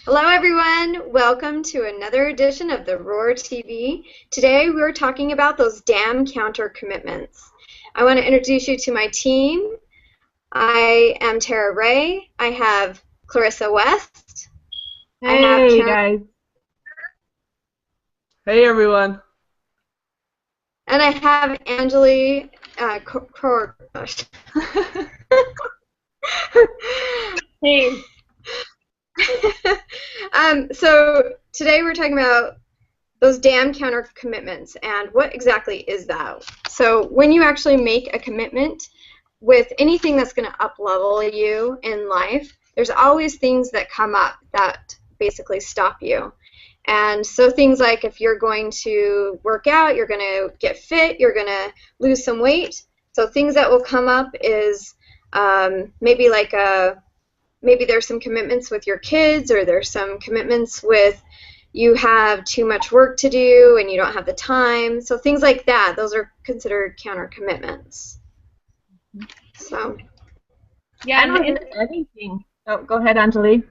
Hello, everyone. Welcome to another edition of the Roar TV. Today, we're talking about those damn counter commitments. I want to introduce you to my team. I am Tara Ray. I have Clarissa West. I have Hey Karen, guys. Hey everyone. and I have Angeli. Hey, So today we're talking about those damn counter commitments and what exactly is that? So when you actually make a commitment with anything that's going to up level you in life, there's always things that come up that basically stop you. And so things like if you're going to work out, you're going to get fit, you're going to lose some weight. So things that will come up is maybe maybe there's some commitments with your kids, or there's some commitments with you have too much work to do and you don't have the time. So things like that, those are considered counter commitments. So yeah, I don't hear anything. Oh, go ahead, Anjali.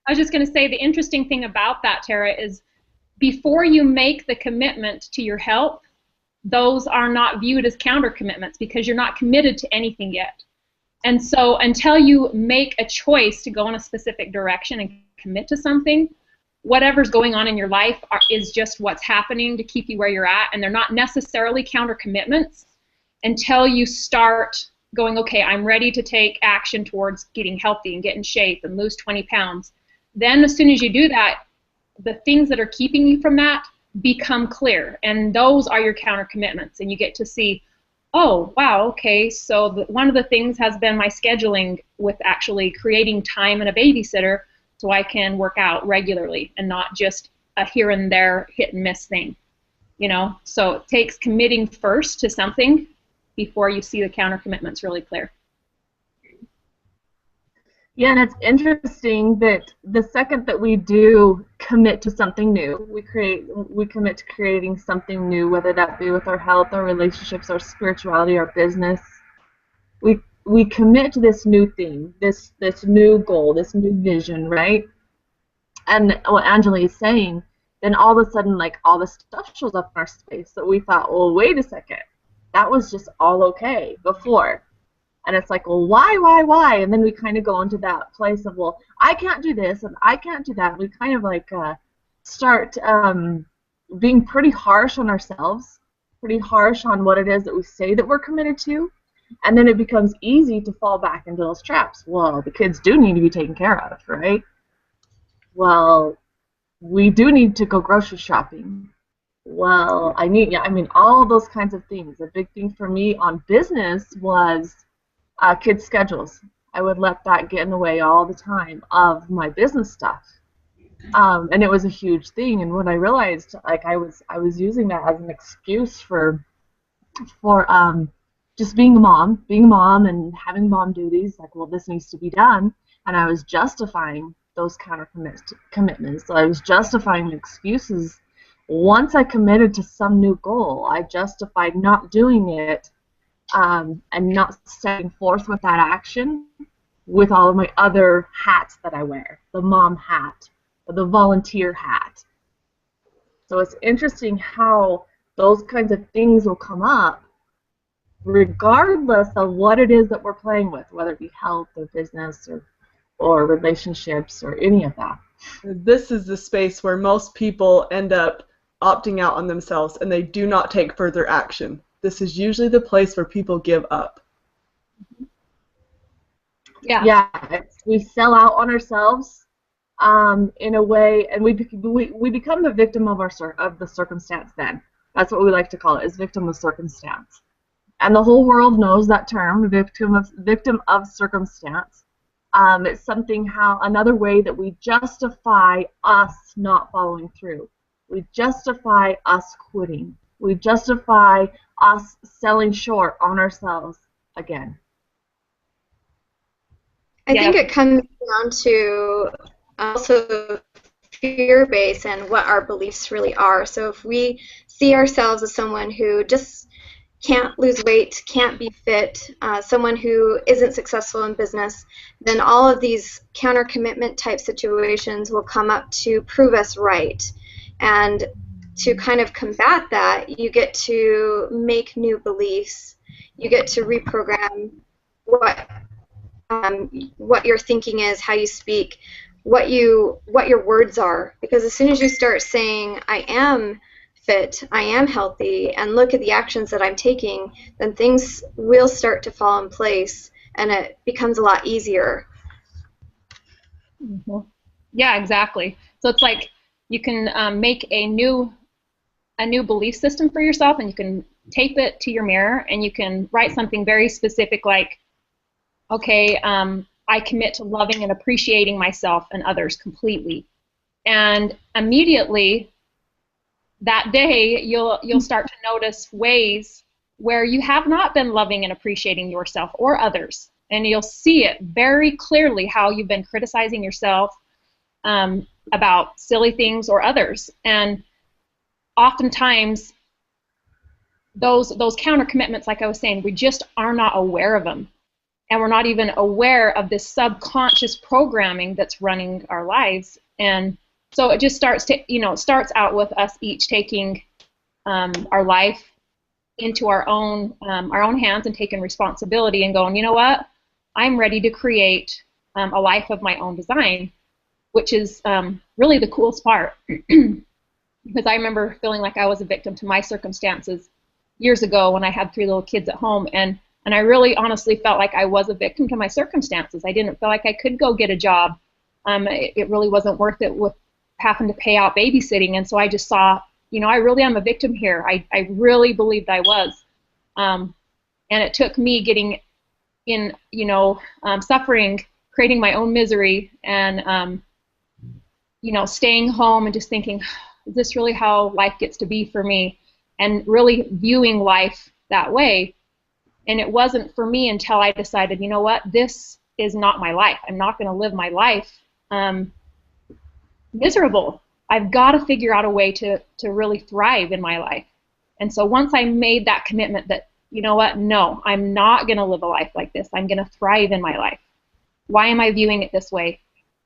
I was just going to say the interesting thing about that, Tara, is before you make the commitment to your health, those are not viewed as counter commitments because you're not committed to anything yet. And so until you make a choice to go in a specific direction and commit to something, whatever's going on in your life is just what's happening to keep you where you're at, and they're not necessarily counter commitments until you start going, okay, I'm ready to take action towards getting healthy and get in shape and lose 20 pounds. Then as soon as you do that, the things that are keeping you from that become clear, and those are your counter commitments, and you get to see, oh, wow, okay, so one of the things has been my scheduling with actually creating time and a babysitter so I can work out regularly and not just a here and there hit and miss thing, you know? So it takes committing first to something before you see the counter commitments really clear. Yeah, and it's interesting that the second that we do commit to something new, we commit to creating something new, whether that be with our health, our relationships, our spirituality, our business. We commit to this new thing, this new goal, this new vision, right? And what Anjali is saying, then all of a sudden, like, all this stuff shows up in our space that we thought, well, wait a second, that was just all okay before. And it's like, well, why? And then we kind of go into that place of, well, I can't do this and I can't do that. We kind of like start being pretty harsh on ourselves, pretty harsh on what it is that we say that we're committed to. And then it becomes easy to fall back into those traps. Well, the kids do need to be taken care of, right? Well, we do need to go grocery shopping. Well, I mean, all those kinds of things. A big thing for me on business was kids' schedules. I would let that get in the way all the time of my business stuff, and it was a huge thing. And when I realized, like, I was using that as an excuse for just being a mom, and having mom duties. Like, well, this needs to be done, and I was justifying those counter commitments. So I was justifying the excuses. Once I committed to some new goal, I justified not doing it. And not setting forth with that action with all of my other hats that I wear, the mom hat, or the volunteer hat. So it's interesting how those kinds of things will come up regardless of what it is that we're playing with, whether it be health or business or relationships or any of that. This is the space where most people end up opting out on themselves and they do not take further action. This is usually the place where people give up. Yeah. We sell out on ourselves in a way, and we become the victim of the circumstance. Then that's what we like to call it, is victim of circumstance, and the whole world knows that term, victim of circumstance. It's another way that we justify us not following through. We justify us quitting. We justify us selling short on ourselves again. I think it comes down to also fear base and what our beliefs really are. So if we see ourselves as someone who just can't lose weight, can't be fit, someone who isn't successful in business, then all of these counter commitment type situations will come up to prove us right. And to kind of combat that, you get to make new beliefs. You get to reprogram what your thinking is, how you speak, what your words are. Because as soon as you start saying, I am fit, I am healthy, and look at the actions that I'm taking, then things will start to fall in place, and it becomes a lot easier. Mm-hmm. Yeah, exactly. So it's like you can make a new belief system for yourself, and you can tape it to your mirror, and you can write something very specific like, okay, I commit to loving and appreciating myself and others completely. And immediately that day, you'll start to notice ways where you have not been loving and appreciating yourself or others. And you'll see it very clearly how you've been criticizing yourself about silly things or others. And oftentimes, those counter commitments, like I was saying, we just are not aware of them. And we're not even aware of this subconscious programming that's running our lives. And so it just starts out with us each taking our life into our own hands and taking responsibility and going, you know what, I'm ready to create a life of my own design, which is really the coolest part. Because I remember feeling like I was a victim to my circumstances years ago when I had 3 little kids at home, and I really honestly felt like I was a victim to my circumstances. I didn't feel like I could go get a job. It really wasn't worth it with having to pay out babysitting, and so I just saw, I really am a victim here. I really believed I was. And it took me getting in, suffering, creating my own misery, and, staying home and just thinking, is this really how life gets to be for me? And really viewing life that way. And it wasn't for me until I decided, you know what, this is not my life. I'm not going to live my life miserable. I've got to figure out a way to really thrive in my life. And so once I made that commitment that, you know what, no, I'm not going to live a life like this. I'm going to thrive in my life. Why am I viewing it this way?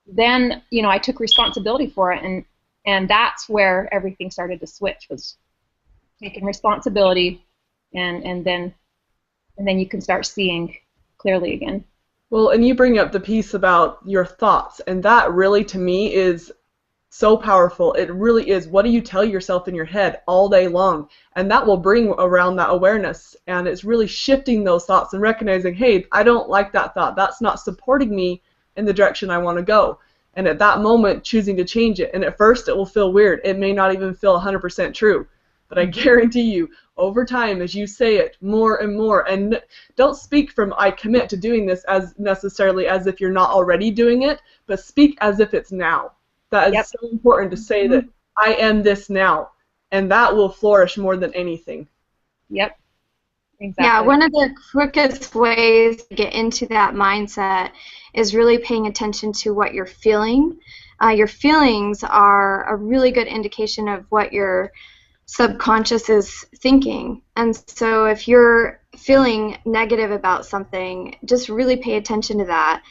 Then, I took responsibility for it, and that's where everything started to switch, was taking responsibility, and then you can start seeing clearly again. Well, and you bring up the piece about your thoughts, and that really, to me, is so powerful. It really is. What do you tell yourself in your head all day long? And that will bring around that awareness, and it's really shifting those thoughts and recognizing, hey, I don't like that thought. That's not supporting me in the direction I want to go. And at that moment, choosing to change it. And at first, it will feel weird. It may not even feel 100% true. But I guarantee you, over time, as you say it more and more, and don't speak from I commit to doing this as necessarily as if you're not already doing it, but speak as if it's now. That is so important to say that I am this now, and that will flourish more than anything. Yep. Exactly. Yeah, one of the quickest ways to get into that mindset is really paying attention to what you're feeling. Your feelings are a really good indication of what your subconscious is thinking. And so if you're feeling negative about something, just really pay attention to that.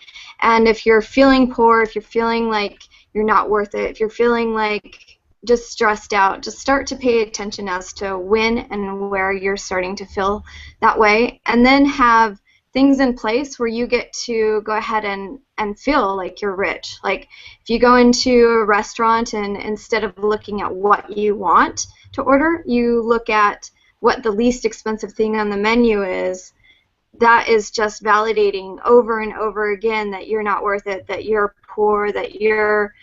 And if you're feeling poor, if you're feeling like you're not worth it, if you're feeling like just stressed out, just start to pay attention as to when and where you're starting to feel that way, and then have things in place where you get to go ahead and feel like you're rich. Like if you go into a restaurant and instead of looking at what you want to order, you look at what the least expensive thing on the menu is, that is just validating over and over again that you're not worth it, that you're poor, that you're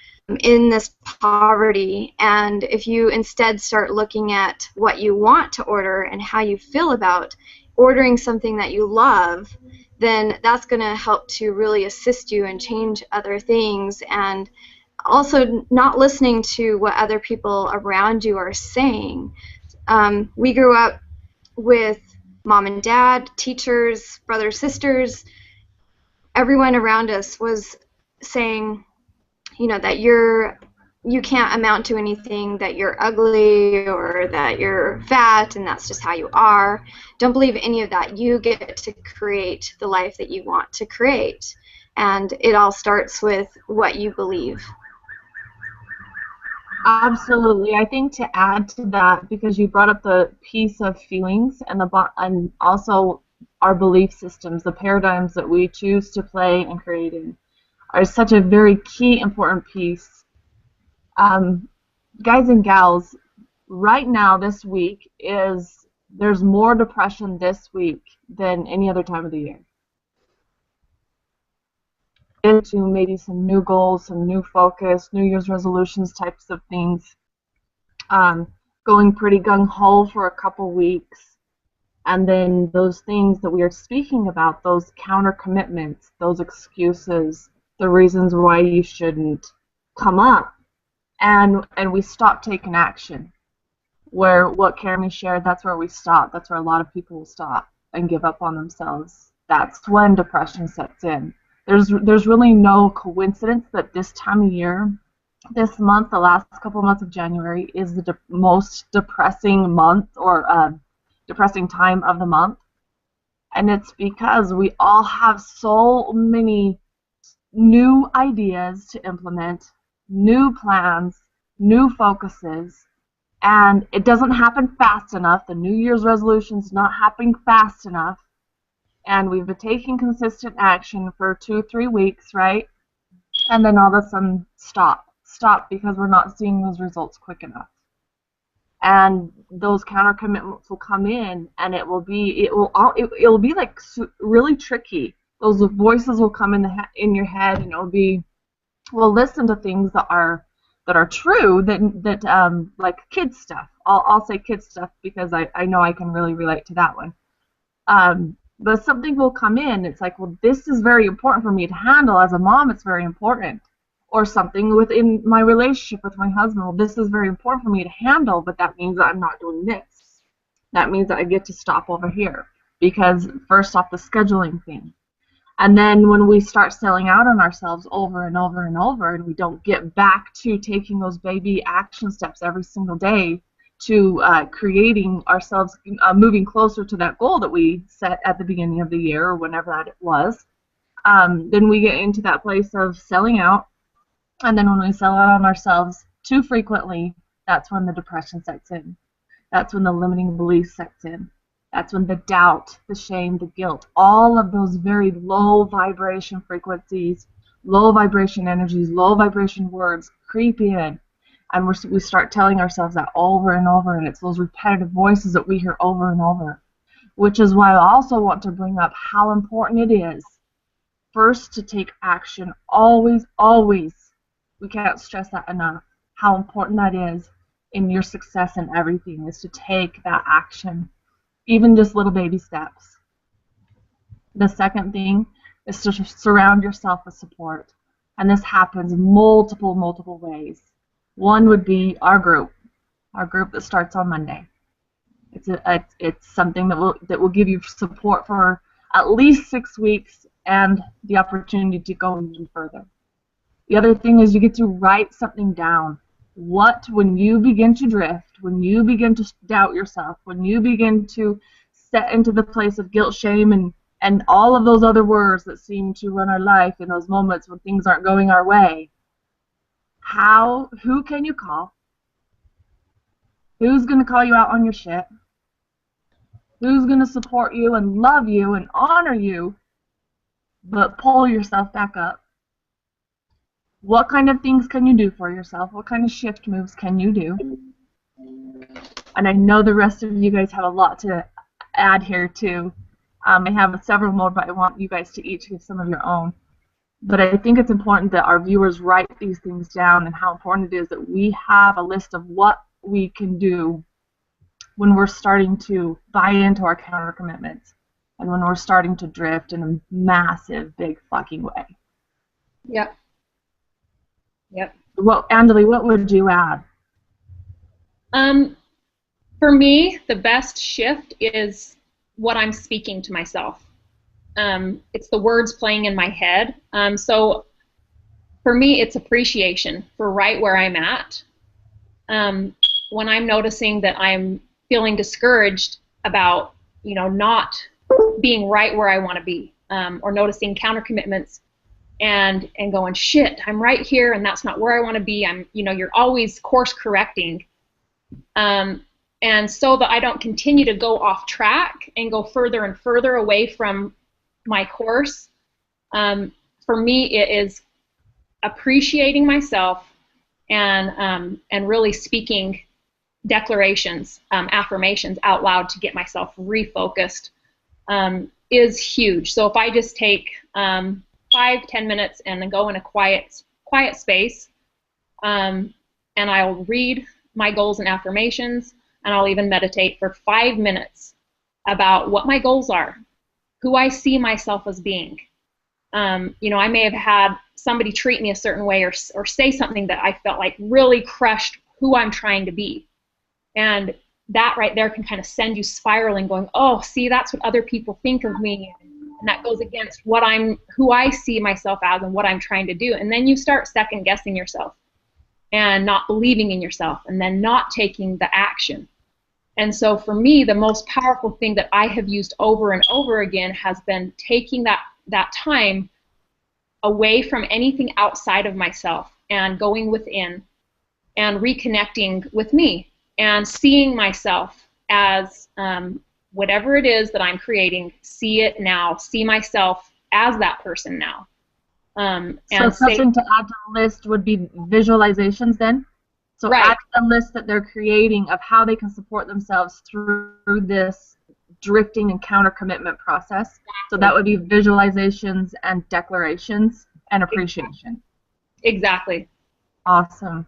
in this poverty. And if you instead start looking at what you want to order and how you feel about ordering something that you love, then that's going to help to really assist you and change other things. And also not listening to what other people around you are saying. We grew up with mom and dad, teachers, brothers, sisters. Everyone around us was saying, that you're you can't amount to anything, that you're ugly or that you're fat and that's just how you are. Don't believe any of that. You get to create the life that you want to create. And it all starts with what you believe. Absolutely. I think to add to that, because you brought up the piece of feelings and and also our belief systems, the paradigms that we choose to play and create in, are such a very key, important piece. Guys and gals, right now this week there's more depression this week than any other time of the year. Into maybe some new goals, some new focus, New Year's resolutions types of things, going pretty gung-ho for a couple weeks, and then those things that we are speaking about, those counter commitments, those excuses, the reasons why you shouldn't come up, and we stop taking action. Where what Carmi shared, that's where we stop. That's where a lot of people will stop and give up on themselves. That's when depression sets in. There's really no coincidence that this time of year, this month, the last couple of months of January, is the most depressing month or depressing time of the month. And it's because we all have so many new ideas to implement, new plans, new focuses, and it doesn't happen fast enough. The New Year's resolution's not happening fast enough. And we've been taking consistent action for 2-3 weeks, right? And then all of a sudden, stop because we're not seeing those results quick enough. And those counter commitments will come in, and it will be like really tricky. Those voices will come in your head, and it'll be, well, listen to things that are true, that like kids stuff. I'll say kids stuff because I know I can really relate to that one. But something will come in, it's like, well, this is very important for me to handle. As a mom, it's very important. Or something within my relationship with my husband, well, this is very important for me to handle, but that means that I'm not doing this. That means that I get to stop over here. Because first off, the scheduling thing. And then when we start selling out on ourselves over and over and over, and we don't get back to taking those baby action steps every single day, to creating ourselves, moving closer to that goal that we set at the beginning of the year or whenever that it was, then we get into that place of selling out. And then when we sell out on ourselves too frequently, that's when the depression sets in. That's when the limiting belief sets in. That's when the doubt, the shame, the guilt, all of those very low vibration frequencies, low vibration energies, low vibration words creep in. And we start telling ourselves that over and over, and it's those repetitive voices that we hear over and over. Which is why I also want to bring up how important it is, first, to take action. Always, always. We can't stress that enough. How important that is in your success and everything, is to take that action. Even just little baby steps. The second thing is to surround yourself with support. And this happens multiple ways. One would be our group that starts on Monday. It's something that will give you support for at least 6 weeks and the opportunity to go even further. The other thing is you get to write something down. When you begin to drift, when you begin to doubt yourself, when you begin to set into the place of guilt, shame, and all of those other words that seem to run our life in those moments when things aren't going our way, who can you call? Who's going to call you out on your shit? Who's going to support you and love you and honor you, but pull yourself back up? What kind of things can you do for yourself? What kind of shift moves can you do? And I know the rest of you guys have a lot to add here too. I have several more, but I want you guys to each give some of your own. But I think it's important that our viewers write these things down, and how important it is that we have a list of what we can do when we're starting to buy into our counter commitments and when we're starting to drift in a massive, big fucking way. Yep. Well, Anjali, what would you add? For me, the best shift is what I'm speaking to myself. It's the words playing in my head. So For me, it's appreciation for right where I'm at. When I'm noticing that I'm feeling discouraged about, not being right where I want to be, or noticing counter commitments and going, shit, I'm right here and that's not where I want to be. You're always course correcting. And so that I don't continue to go off track and go further and further away from my course, for me it is appreciating myself and really speaking declarations, affirmations out loud to get myself refocused is huge. So if I just take 5-10 minutes and then go in a quiet space, and I'll read my goals and affirmations, and I'll even meditate for 5 minutes about what my goals are, who I see myself as being. I may have had somebody treat me a certain way or say something that I felt like really crushed who I'm trying to be. And that right there can kind of send you spiraling, going, oh, see, that's what other people think of me. And that goes against who I see myself as and what I'm trying to do. And then you start second guessing yourself and not believing in yourself and then not taking the action. And so for me, the most powerful thing that I have used over and over again has been taking that time away from anything outside of myself and going within and reconnecting with me and seeing myself as whatever it is that I'm creating, see it now, see myself as that person now. So something to add to the list would be visualizations then? So right. Add to the list that they're creating of how they can support themselves through this drifting and counter commitment process. Exactly. So that would be visualizations and declarations and appreciation. Exactly. Awesome.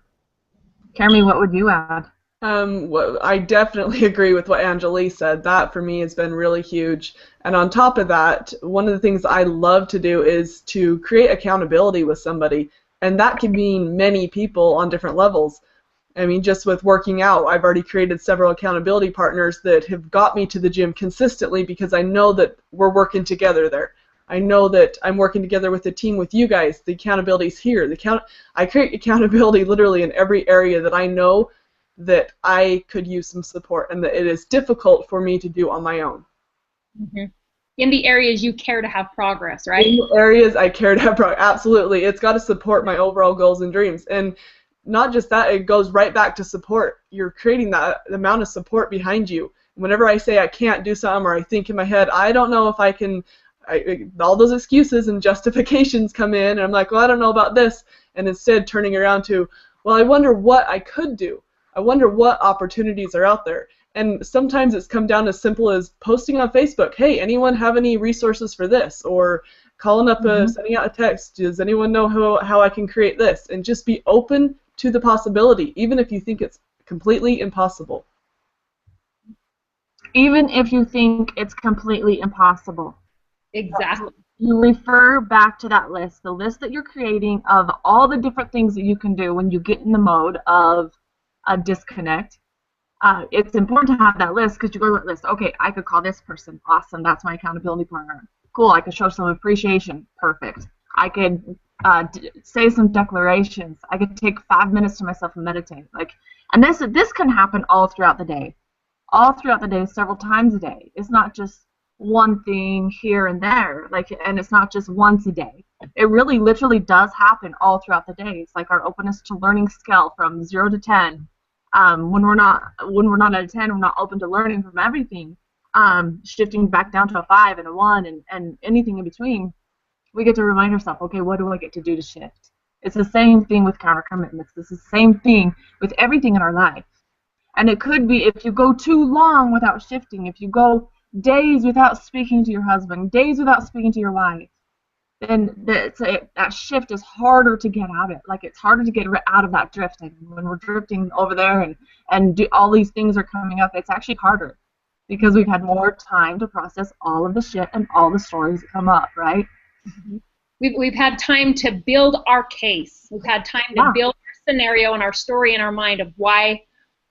Carmi, what would you add? I definitely agree with what Anjali said. That for me has been really huge. And on top of that, one of the things I love to do is to create accountability with somebody. And that can mean many people on different levels. I mean, just with working out, I've already created several accountability partners that have got me to the gym consistently because I know that we're working together there. I know that I'm working together with a team with you guys. The accountability's here. I create accountability literally in every area that I know that I could use some support and that it is difficult for me to do on my own. Mm-hmm. In the areas you care to have progress, right? In the areas I care to have progress, absolutely. It's got to support my overall goals and dreams. And not just that, it goes right back to support. You're creating that amount of support behind you. Whenever I say I can't do something or I think in my head, I don't know if I can, all those excuses and justifications come in, and I'm like, well, I don't know about this. And instead turning around to, well, I wonder what I could do. I wonder what opportunities are out there. And sometimes it's come down as simple as posting on Facebook, hey, anyone have any resources for this? Or calling up, sending out a text, does anyone know how I can create this? And just be open to the possibility, even if you think it's completely impossible. Even if you think it's completely impossible. Exactly. You refer back to that list, the list that you're creating of all the different things that you can do when you get in the mode of a disconnect. It's important to have that list because you go to that list. Okay, I could call this person. Awesome, that's my accountability partner. Cool, I could show some appreciation. Perfect. I could say some declarations. I could take 5 minutes to myself and meditate. And this can happen all throughout the day. All throughout the day, several times a day. It's not just one thing here and there. And it's not just once a day. It really, literally does happen all throughout the day. It's like our openness to learning scale from 0 to 10. When we're not at a 10, we're not open to learning from everything. Shifting back down to a 5 and a 1 and anything in between, we get to remind ourselves, okay, what do I get to do to shift? It's the same thing with counter commitments. It's the same thing with everything in our life. And it could be if you go too long without shifting, if you go days without speaking to your husband, days without speaking to your wife, then that shift is harder to get out of. It's harder to get out of that drift. When we're drifting over there and all these things are coming up, it's actually harder because we've had more time to process all of the shit and all the stories that come up, right? Mm-hmm. We've had time to build our case. We've had time to build our scenario and our story in our mind of why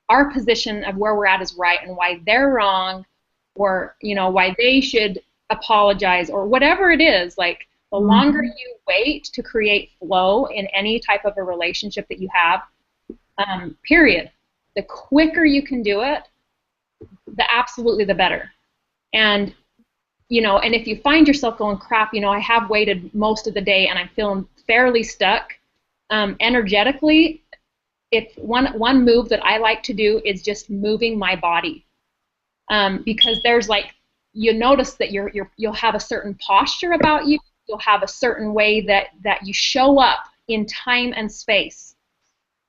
our position of where we're at is right and why they're wrong, or why they should apologize or whatever it is. The longer you wait to create flow in any type of a relationship that you have, period, the quicker you can do it, absolutely the better. And, and if you find yourself going, crap, I have waited most of the day and I'm feeling fairly stuck, energetically, if one move that I like to do is just moving my body. Because there's you notice that you'll have a certain posture about you. You'll have a certain way that you show up in time and space.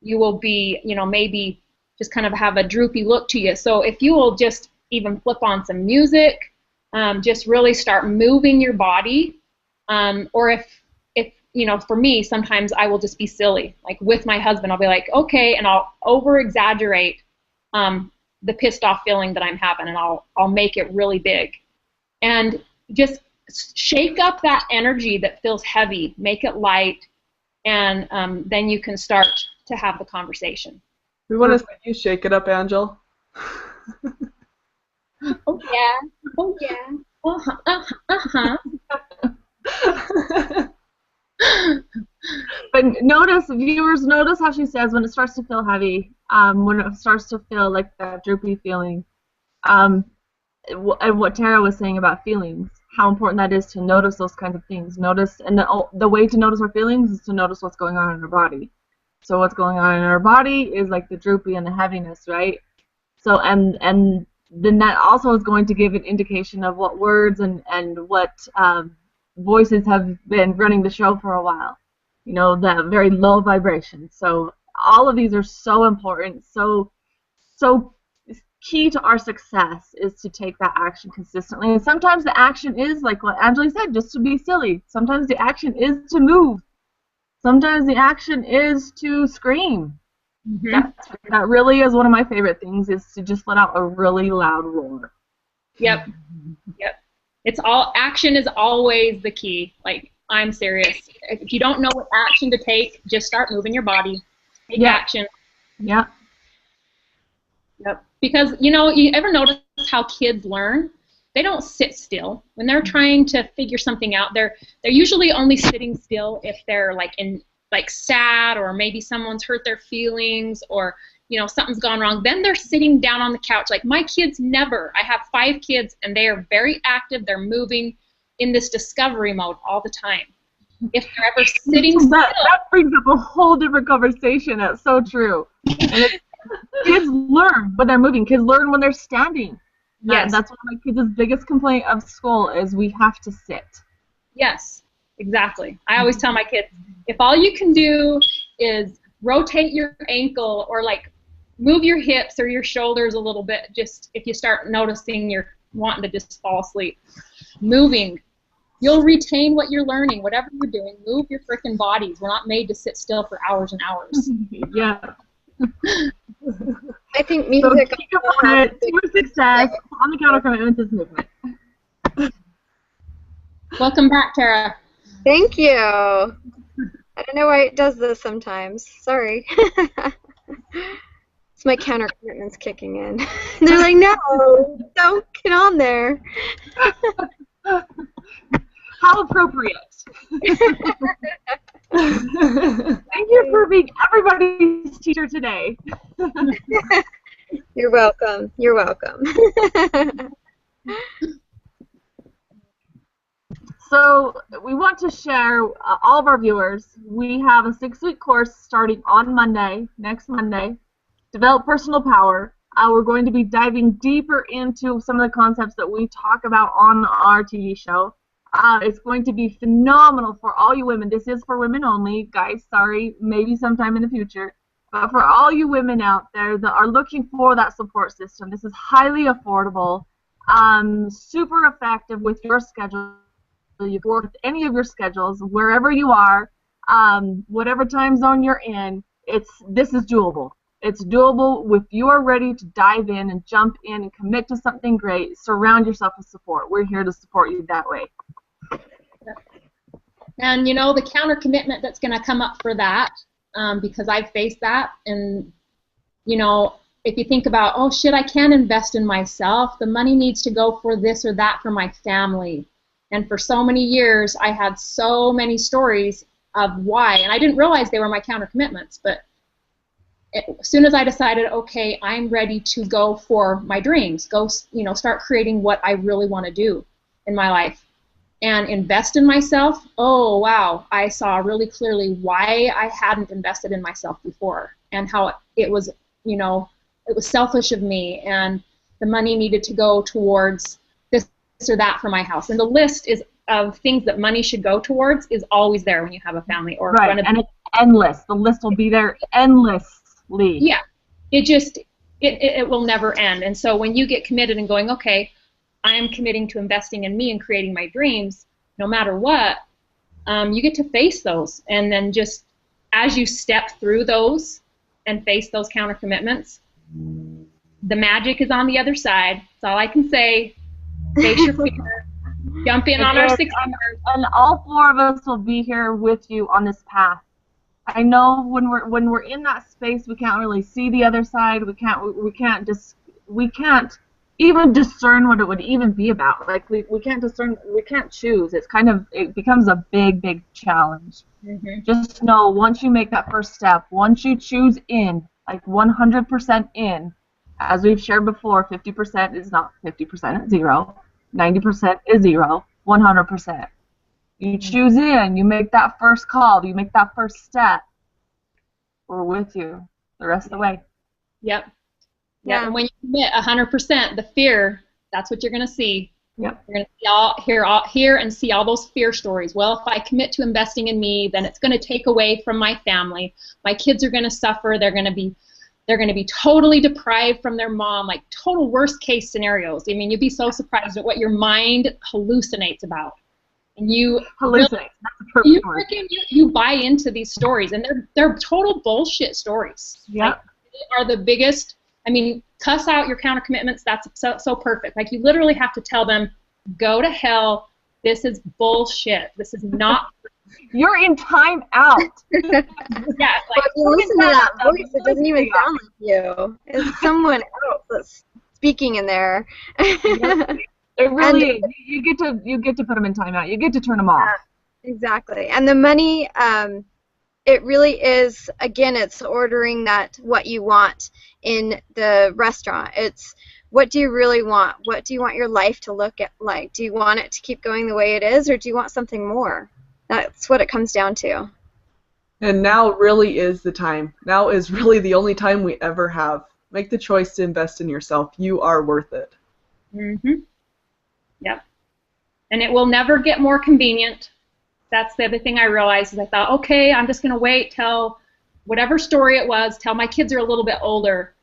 You will be, maybe just kind of have a droopy look to you. So if you will just even flip on some music, just really start moving your body, or if for me, sometimes I will just be silly. Like with my husband, I'll be like, okay, and I'll over-exaggerate the pissed off feeling that I'm having, and I'll make it really big. And just shake up that energy that feels heavy, make it light, and then you can start to have the conversation. We want to see you shake it up, Angel. Oh yeah, But viewers, notice how she says when it starts to feel heavy, when it starts to feel like that droopy feeling, and what Tara was saying about feelings, how important that is to notice those kinds of things. Notice, and the way to notice our feelings is to notice what's going on in our body. So what's going on in our body is like the droopy and the heaviness, right? So and then that also is going to give an indication of what words and what voices have been running the show for a while. That very low vibration. So all of these are so important. So key to our success is to take that action consistently. And sometimes the action is, like what Angela said, just to be silly. Sometimes the action is to move. Sometimes the action is to scream. Mm-hmm. That really is one of my favorite things, is to just let out a really loud roar. Yep. Action is always the key. Like, I'm serious. If you don't know what action to take, just start moving your body. Take action. Yeah. Yep. Because, you ever notice how kids learn? They don't sit still. When they're trying to figure something out, they're usually only sitting still if they're sad, or maybe someone's hurt their feelings, or something's gone wrong. Then they're sitting down on the couch. Like, my kids never. I have 5 kids, and they are very active. They're moving in this discovery mode all the time. If they're ever sitting still, that brings up a whole different conversation. That's so true. And kids learn when they're moving. Kids learn when they're standing. Yes. That's one of my kids' biggest complaint of school is we have to sit. Yes, exactly. I always tell my kids, if all you can do is rotate your ankle or move your hips or your shoulders a little bit, just if you start noticing you're wanting to just fall asleep, moving, you'll retain what you're learning. Whatever you're doing, move your frickin' bodies. We're not made to sit still for hours and hours. Yeah. I think music. So keep on it. To success. On the counter commitments is movement. Welcome back, Tara. Thank you. I don't know why it does this sometimes. Sorry. It's my counter commitments kicking in. They're like, no, don't get on there. How appropriate. Thank you for being everybody's teacher today. You're welcome. You're welcome. So we want to share all of our viewers. We have a 6-week course starting on Monday, next Monday, Develop Personal Power. We're going to be diving deeper into some of the concepts that we talk about on our TV show. It's going to be phenomenal for all you women. This is for women only, guys. Sorry, maybe sometime in the future. But for all you women out there that are looking for that support system, this is highly affordable, super effective with your schedule. You can work with any of your schedules, wherever you are, whatever time zone you're in. This is doable. It's doable if you are ready to dive in and jump in and commit to something great. Surround yourself with support. We're here to support you that way. And the counter commitment that's going to come up for that, because I've faced that, and if you think about, oh shit, I can't invest in myself, the money needs to go for this or that for my family, And for so many years, I had so many stories of why, and I didn't realize they were my counter commitments, but as soon as I decided, okay, I'm ready to go for my dreams, go, start creating what I really want to do in my life and invest in myself, oh, wow, I saw really clearly why I hadn't invested in myself before and how it was, it was selfish of me and the money needed to go towards this or that for my house. And the list of things that money should go towards is always there when you have a family or right, and it's endless. The list will be there endlessly. Yeah, it will never end. And so when you get committed and going, okay, I am committing to investing in me and creating my dreams, no matter what, you get to face those. And then just as you step through those and face those counter commitments, the magic is on the other side. That's all I can say. Face your fear. Jump in on our 6 hours. And all 4 of us will be here with you on this path. I know when we're in that space, we can't really see the other side. We can't even discern what it would even be about. Like we can't discern. We can't choose. It becomes a big challenge. Mm-hmm. Just know once you make that first step, once you choose in, like 100% in, as we've shared before, 50% is not 50% zero. 90% is 0, 100%. You choose in, you make that first call, you make that first step. We're with you the rest of the way. Yep. Yeah. And when you commit 100%, the fear, that's what you're going to see. Yep. You're going to hear and see all those fear stories. Well, if I commit to investing in me, then it's going to take away from my family. My kids are going to suffer. They're going to be totally deprived from their mom, like total worst case scenarios. I mean, you'd be so surprised at what your mind hallucinates about. And you hallucinate. You buy into these stories, and they're total bullshit stories. Yeah. Like, they are the biggest. I mean, cuss out your counter commitments. That's so perfect. Like, you literally have to tell them, go to hell. This is bullshit. This is not. You're in time out. Yeah. Like, you listen to that voice, it doesn't even sound like you. It's someone else that's speaking in there. It really is. You get to put them in timeout. You get to turn them off. Exactly. And the money, it really is, again, it's ordering what you want in the restaurant. It's what do you really want? What do you want your life to look like? Do you want it to keep going the way it is, or do you want something more? That's what it comes down to. And now really is the time. Now is really the only time we ever have. Make the choice to invest in yourself. You are worth it. Mm-hmm. Yep. And it will never get more convenient. That's the other thing I realized is I thought, okay, I'm just going to wait till whatever story it was, till my kids are a little bit older.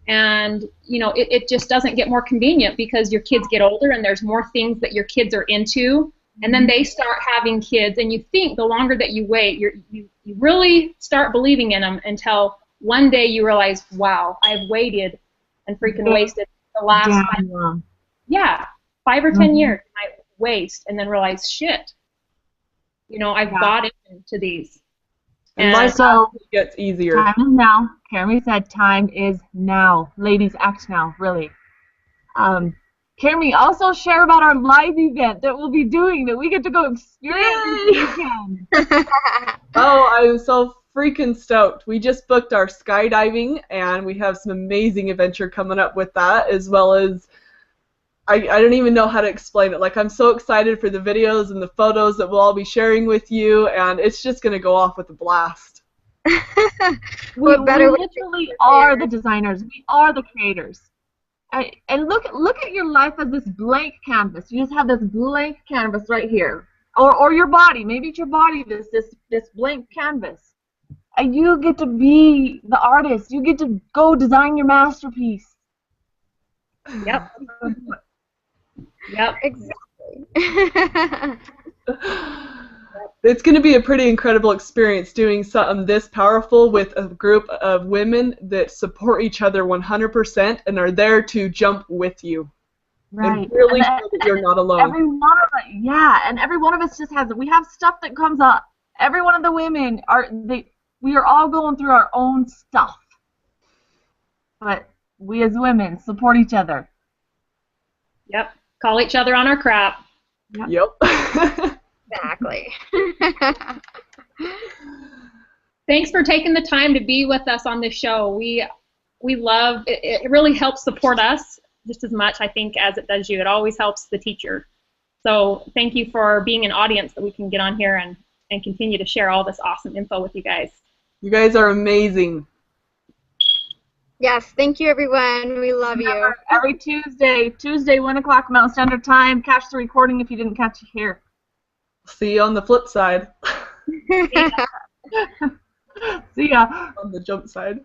And, it just doesn't get more convenient because your kids get older and there's more things that your kids are into. And then they start having kids, and you think the longer that you wait, you really start believing in them until one day you realize, wow, I've waited and freaking wasted the last 5 or 10 years. I waste and then realize, shit, I've bought into these. And life gets easier. Time is now. Carrie said time is now. Ladies, act now, really. Can we also share about our live event that we'll be doing that we get to go experience this weekend? Oh, I'm so freaking stoked. We just booked our skydiving, and we have some amazing adventure coming up with that, as well as I don't even know how to explain it. Like, I'm so excited for the videos and the photos that we'll all be sharing with you, and it's just going to go off with a blast. we literally are the designers. We are the creators. And look at your life as this blank canvas. You just have this blank canvas right here, or your body. Maybe it's your body. This blank canvas, and you get to be the artist. You get to go design your masterpiece. Yep. Yep. Exactly. It's going to be a pretty incredible experience doing something this powerful with a group of women that support each other 100% and are there to jump with you. Right. And really feel that you're not alone. Every one of us just we have stuff that comes up. Every one of the women we are all going through our own stuff. But we as women support each other. Yep. Call each other on our crap. Yep. Exactly. Thanks for taking the time to be with us on this show. We love it. It really helps support us just as much, I think, as it does you. It always helps the teacher. So thank you for being an audience that we can get on here and continue to share all this awesome info with you guys. You guys are amazing. Yes, thank you, everyone. We love you. Every Tuesday, 1 o'clock Mountain Standard Time. Catch the recording if you didn't catch it here. See you on the flip side. See ya. On the jump side.